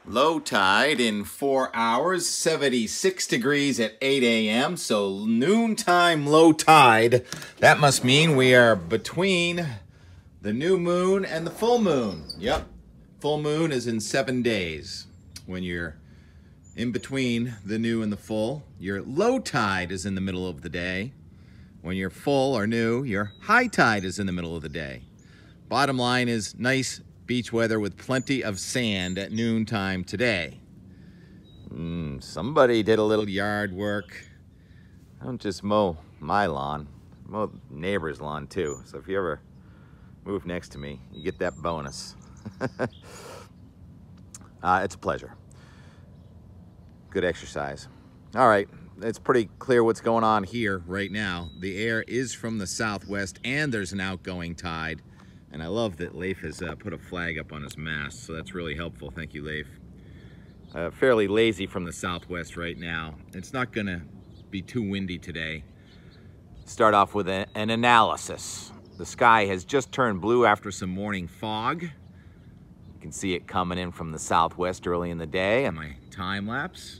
Low tide in 4 hours, 76 degrees at 8 a.m. So noontime low tide. That must mean we are between the new moon and the full moon. Yep, full moon is in 7 days. When you're in between the new and the full, your low tide is in the middle of the day. When you're full or new, your high tide is in the middle of the day. Bottom line is nice beach weather with plenty of sand at noontime today. Somebody did a little yard work. I don't just mow my lawn, I mow the neighbor's lawn too. So if you ever move next to me, you get that bonus. It's a pleasure. Good exercise. All right, it's pretty clear what's going on here right now. The air is from the southwest and there's an outgoing tide. And I love that Leif has put a flag up on his mast, so that's really helpful. Thank you, Leif. Fairly lazy from the southwest right now. It's not going to be too windy today. Start off with an analysis. The sky has just turned blue after some morning fog. You can see it coming in from the southwest early in the day. And my time lapse.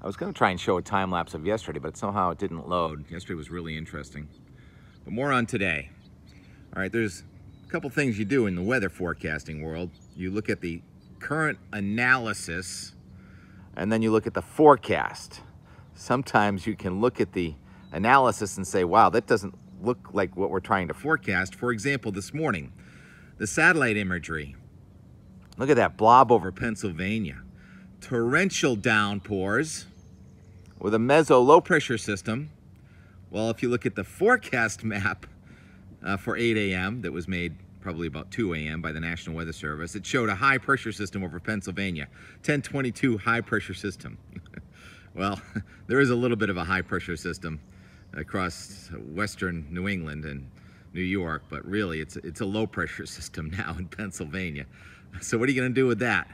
I was going to try and show a time lapse of yesterday, but somehow it didn't load. Yesterday was really interesting. But more on today. All right, there's a couple things you do in the weather forecasting world. You look at the current analysis and then you look at the forecast. Sometimes you can look at the analysis and say, wow, that doesn't look like what we're trying to forecast. For example, this morning, the satellite imagery. Look at that blob over Pennsylvania. Torrential downpours with a meso low pressure system. Well, if you look at the forecast map, for 8 a.m. that was made probably about 2 a.m. by the National Weather Service. It showed a high pressure system over Pennsylvania, 1022 high pressure system. Well, there is a little bit of a high pressure system across western New England and New York, but really it's a low pressure system now in Pennsylvania. So what are you going to do with that?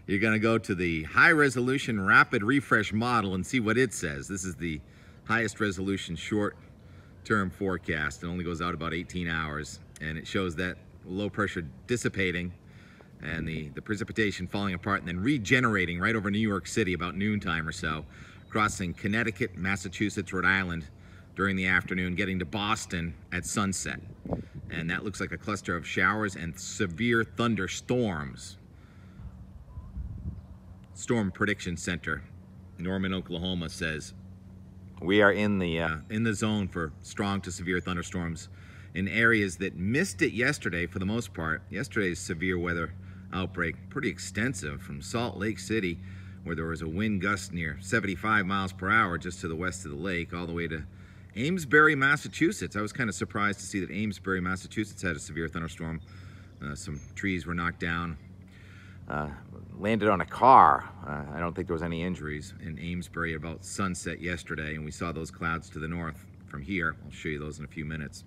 You're going to go to the high resolution rapid refresh model and see what it says. This is the highest resolution short-term forecast. It only goes out about 18 hours, and it shows that low pressure dissipating and the precipitation falling apart and then regenerating right over New York City about noontime or so, crossing Connecticut, Massachusetts, Rhode Island during the afternoon, getting to Boston at sunset. And that looks like a cluster of showers and severe thunderstorms. Storm Prediction Center, Norman, Oklahoma says we are in the zone for strong to severe thunderstorms in areas that missed it yesterday for the most part. Yesterday's severe weather outbreak, pretty extensive, from Salt Lake City, where there was a wind gust near 75 miles per hour just to the west of the lake, all the way to Amesbury, Massachusetts. I was kind of surprised to see that Amesbury, Massachusetts had a severe thunderstorm. Some trees were knocked down. Landed on a car. I don't think there was any injuries in Amesbury about sunset yesterday, and we saw those clouds to the north from here. I'll show you those in a few minutes.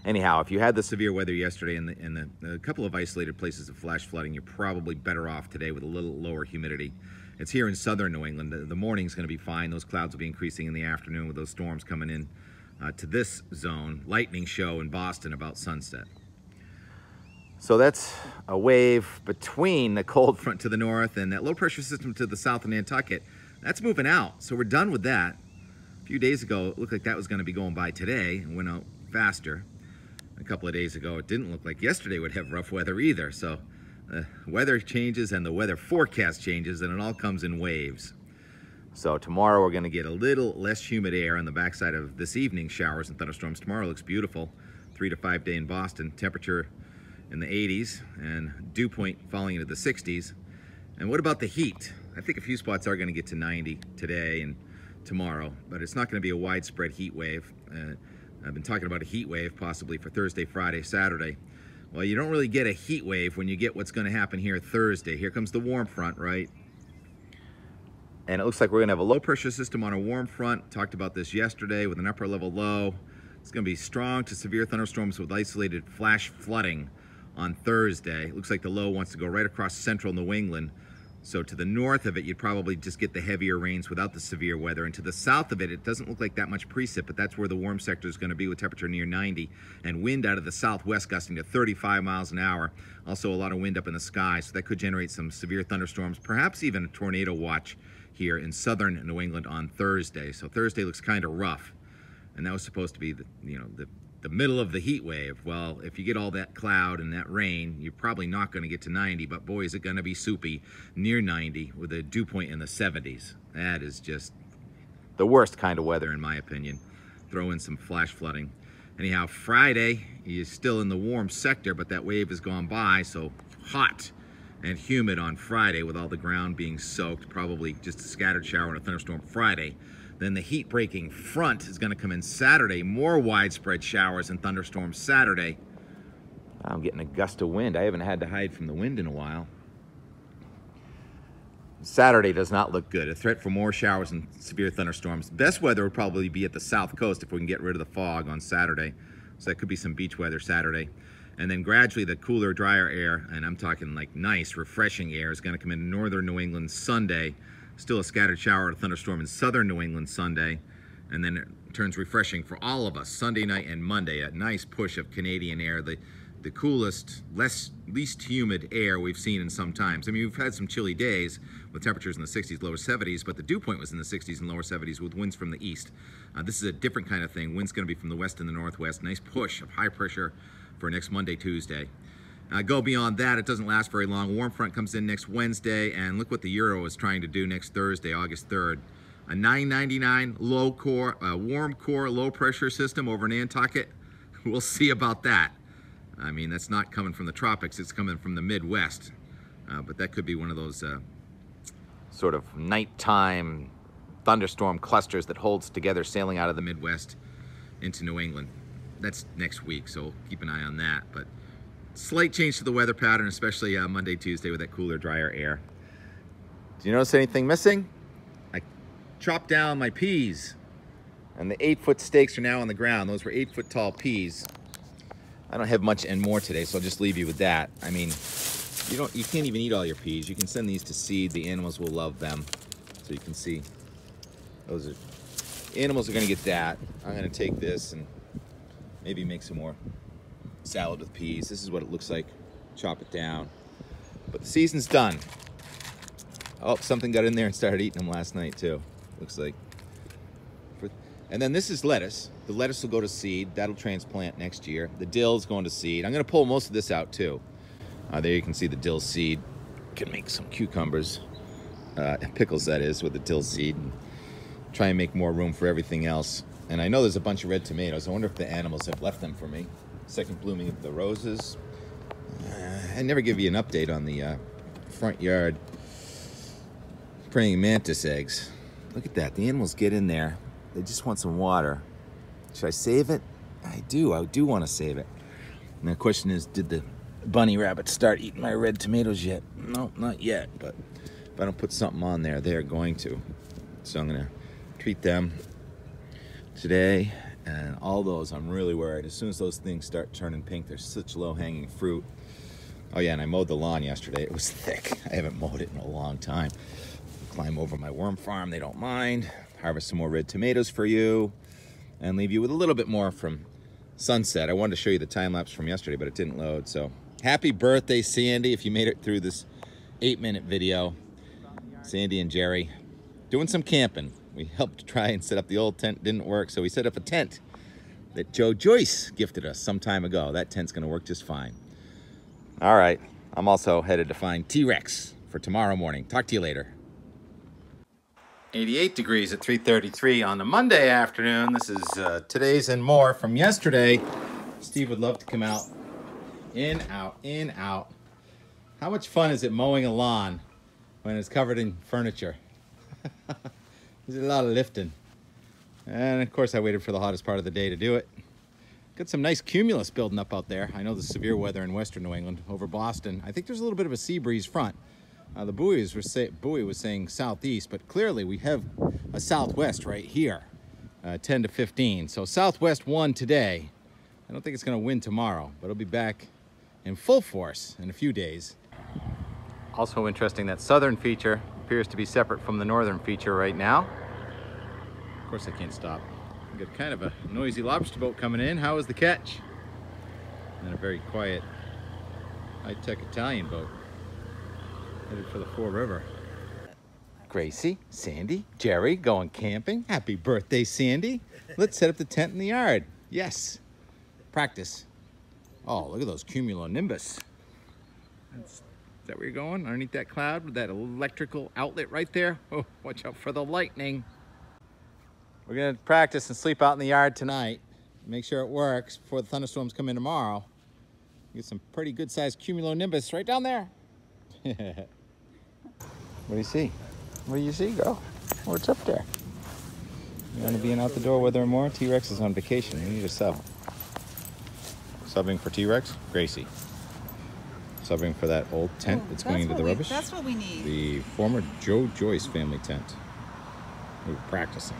Anyhow, if you had the severe weather yesterday and a couple of isolated places of flash flooding, you're probably better off today with a little lower humidity. It's here in southern New England. The morning's going to be fine. Those clouds will be increasing in the afternoon with those storms coming in to this zone. Lightning show in Boston about sunset. So that's a wave between the cold front to the north and that low pressure system to the south of Nantucket. That's moving out, so we're done with that. A few days ago, it looked like that was going to be going by today and went out faster. A couple of days ago, it didn't look like yesterday would have rough weather either. So the weather changes and the weather forecast changes, and it all comes in waves. So tomorrow we're going to get a little less humid air on the backside of this evening's showers and thunderstorms. Tomorrow looks beautiful. 3 to 5 day in Boston. Temperature in the 80s and dew point falling into the 60s. And what about the heat? I think a few spots are going to get to 90 today and tomorrow, but it's not going to be a widespread heat wave. I've been talking about a heat wave possibly for Thursday, Friday, Saturday. Well, you don't really get a heat wave when you get what's going to happen here Thursday. Here comes the warm front, right? And it looks like we're going to have a low pressure system on a warm front. Talked about this yesterday with an upper level low. It's going to be strong to severe thunderstorms with isolated flash flooding on Thursday. It looks like the low wants to go right across central New England. So to the north of it, you'd probably just get the heavier rains without the severe weather. And to the south of it, it doesn't look like that much precip, but that's where the warm sector is going to be with temperature near 90 and wind out of the southwest gusting to 35 miles an hour. Also a lot of wind up in the sky, so that could generate some severe thunderstorms, perhaps even a tornado watch here in southern New England on Thursday. So Thursday looks kind of rough. And that was supposed to be the middle of the heat wave. Well, if you get all that cloud and that rain, you're probably not going to get to 90, but boy, is it going to be soupy near 90 with a dew point in the 70s. That is just the worst kind of weather, in my opinion. Throw in some flash flooding. Anyhow, Friday is still in the warm sector, but that wave has gone by, so hot and humid on Friday with all the ground being soaked, probably just a scattered shower and a thunderstorm Friday. Then the heat-breaking front is going to come in Saturday. More widespread showers and thunderstorms Saturday. I'm getting a gust of wind. I haven't had to hide from the wind in a while. Saturday does not look good. A threat for more showers and severe thunderstorms. Best weather would probably be at the south coast if we can get rid of the fog on Saturday. So that could be some beach weather Saturday. And then gradually the cooler, drier air, and I'm talking like nice, refreshing air, is going to come in northern New England Sunday. Still a scattered shower or thunderstorm in southern New England Sunday, and then it turns refreshing for all of us Sunday night and Monday. A nice push of Canadian air, the coolest, least humid air we've seen in some times. I mean, we've had some chilly days with temperatures in the 60s, lower 70s, but the dew point was in the 60s and lower 70s with winds from the east. This is a different kind of thing. Wind's going to be from the west and the northwest. Nice push of high pressure for next Monday, Tuesday. Go beyond that, it doesn't last very long. Warm front comes in next Wednesday, and look what the Euro is trying to do next Thursday, August 3rd. A 999 low core, warm core, low pressure system over Nantucket. We'll see about that. I mean, that's not coming from the tropics, it's coming from the Midwest. But that could be one of those sort of nighttime thunderstorm clusters that holds together sailing out of the Midwest into New England. That's next week, so keep an eye on that. But slight change to the weather pattern, especially Monday, Tuesday with that cooler, drier air. Do you notice anything missing? I chopped down my peas, and the 8-foot stakes are now on the ground. Those were 8-foot tall peas. I don't have much and more today, so I'll just leave you with that. I mean, you can't even eat all your peas. You can send these to seed. The animals will love them. So you can see, animals are gonna get that. I'm gonna take this and maybe make some more salad with peas. This is what it looks like. Chop it down. But the season's done. Oh, something got in there and started eating them last night too. Looks like. And then this is lettuce. The lettuce will go to seed. That'll transplant next year. The dill's going to seed. I'm going to pull most of this out too. There you can see the dill seed. Can make some cucumbers. Pickles, that is, with the dill seed. And try and make more room for everything else. And I know there's a bunch of red tomatoes. I wonder if the animals have left them for me. Second blooming of the roses. I never give you an update on the front yard praying mantis eggs. Look at that. The animals get in there. They just want some water. Should I save it? I do want to save it. And the question is, did the bunny rabbits start eating my red tomatoes yet? No, not yet. But if I don't put something on there, they're going to. So I'm going to treat them today. And all those, I'm really worried. As soon as those things start turning pink, there's such low-hanging fruit. Oh yeah, and I mowed the lawn yesterday. It was thick. I haven't mowed it in a long time. Climb over my worm farm, they don't mind. Harvest some more red tomatoes for you. And leave you with a little bit more from sunset. I wanted to show you the time lapse from yesterday, but it didn't load. So happy birthday, Sandy, if you made it through this 8-minute video. Sandy and Jerry doing some camping. We helped try and set up the old tent, didn't work, so we set up a tent that Joe Joyce gifted us some time ago. That tent's gonna work just fine. All right, I'm also headed to find T-Rex for tomorrow morning. Talk to you later. 88 degrees at 3:33 on a Monday afternoon. This is today's and more from yesterday. Steve would love to come out. In, out, in, out. How much fun is it mowing a lawn when it's covered in furniture? There's a lot of lifting. And of course I waited for the hottest part of the day to do it. Got some nice cumulus building up out there. I know the severe weather in western New England over Boston. I think there's a little bit of a sea breeze front. The buoy was saying southeast, but clearly we have a southwest right here, 10 to 15. So southwest 1 today. I don't think it's going to win tomorrow, but it'll be back in full force in a few days. Also interesting that southern feature appears to be separate from the northern feature right now. Of course I can't stop. We got kind of a noisy lobster boat coming in. How was the catch? And a very quiet, high-tech Italian boat headed for the Fore River. Gracie, Sandy, Jerry going camping. Happy birthday, Sandy. Let's set up the tent in the yard. Yes. Practice. Oh, look at those cumulonimbus. Is that where you're going? Underneath that cloud with that electrical outlet right there? Oh, watch out for the lightning. We're going to practice and sleep out in the yard tonight. Make sure it works before the thunderstorms come in tomorrow. Get some pretty good-sized cumulonimbus right down there. What do you see? What do you see, girl? What's up there? You want to be in out the door with her more? T-Rex is on vacation. We need a sub. Subbing for T-Rex? Gracie. Subbing for that old tent that's going into the rubbish? That's what we need. The former Joe Joyce family tent. We were practicing.